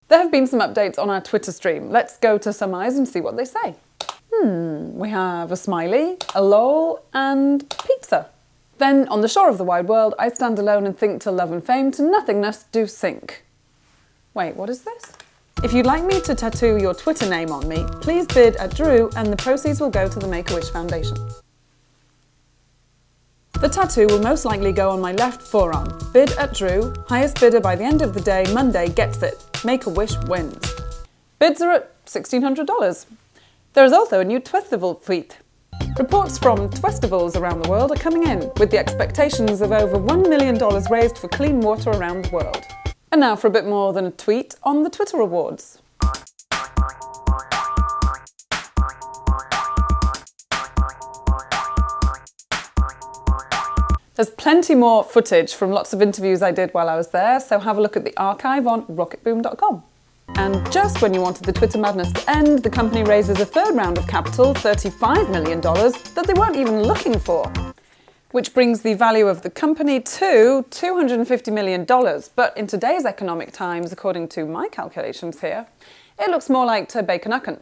There have been some updates on our Twitter stream. Let's go to some eyes and see what they say. We have a smiley, a lol, and pizza. Then, on the shore of the wide world, I stand alone and think till love and fame to nothingness do sink. Wait, what is this? If you'd like me to tattoo your Twitter name on me, please bid at Drew and the proceeds will go to the Make-A-Wish Foundation. The tattoo will most likely go on my left forearm. Bid at Drew, highest bidder by the end of the day, Monday, gets it. Make-A-Wish wins. Bids are at $1,600. There is also a new Twestival tweet. Reports from Twestivals around the world are coming in, with the expectations of over $1 million raised for clean water around the world. And now for a bit more than a tweet on the Twitter awards. There's plenty more footage from lots of interviews I did while I was there, so have a look at the archive on rocketboom.com. And just when you wanted the Twitter madness to end, the company raises a third round of capital, $35 million, that they weren't even looking for. Which brings the value of the company to $250 million. But in today's economic times, according to my calculations here, it looks more like Turbaconucken.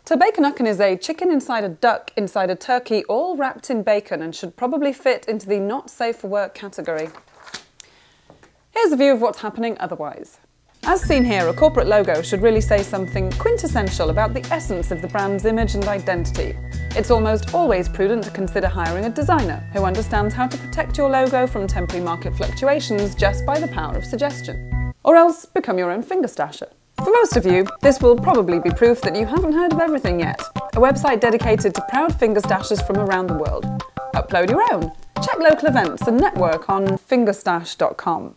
Turbaconucken is a chicken inside a duck inside a turkey, all wrapped in bacon, and should probably fit into the not safe for work category. Here's a view of what's happening otherwise. As seen here, a corporate logo should really say something quintessential about the essence of the brand's image and identity. It's almost always prudent to consider hiring a designer who understands how to protect your logo from temporary market fluctuations just by the power of suggestion. Or else become your own fingerstasher. For most of you, this will probably be proof that you haven't heard of everything yet. A website dedicated to proud fingerstashes from around the world. Upload your own. Check local events and network on fingerstache.com.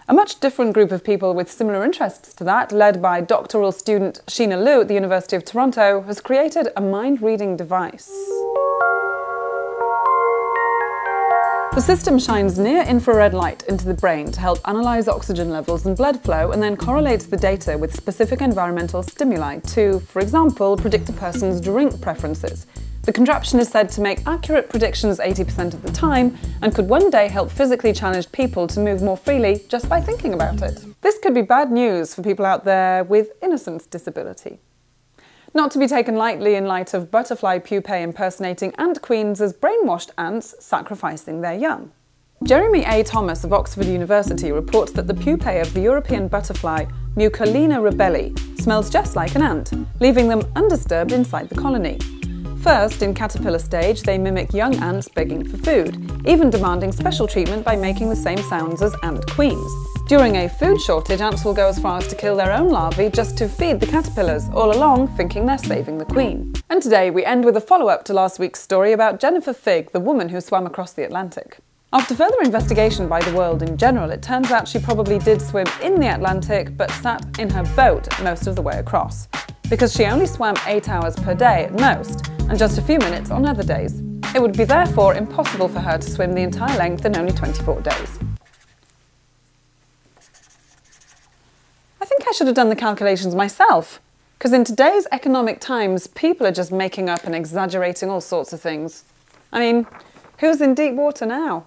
A much different group of people with similar interests to that, led by doctoral student Sheena Liu at the University of Toronto, has created a mind-reading device. The system shines near-infrared light into the brain to help analyse oxygen levels and blood flow, and then correlates the data with specific environmental stimuli to, for example, predict a person's drink preferences. The contraption is said to make accurate predictions 80% of the time, and could one day help physically challenged people to move more freely just by thinking about it. This could be bad news for people out there with innocence disability. Not to be taken lightly in light of butterfly pupae impersonating ant queens as brainwashed ants sacrificing their young. Jeremy A. Thomas of Oxford University reports that the pupae of the European butterfly Mucalina rebelli smells just like an ant, leaving them undisturbed inside the colony. First, in caterpillar stage, they mimic young ants begging for food, even demanding special treatment by making the same sounds as ant queens. During a food shortage, ants will go as far as to kill their own larvae just to feed the caterpillars, all along thinking they're saving the queen. And today we end with a follow-up to last week's story about Jennifer Figge, the woman who swam across the Atlantic. After further investigation by the world in general, it turns out she probably did swim in the Atlantic, but sat in her boat most of the way across, because she only swam 8 hours per day at most, and just a few minutes on other days. It would be therefore impossible for her to swim the entire length in only 24 days. I think I should have done the calculations myself, because in today's economic times, people are just making up and exaggerating all sorts of things. I mean, who's in deep water now?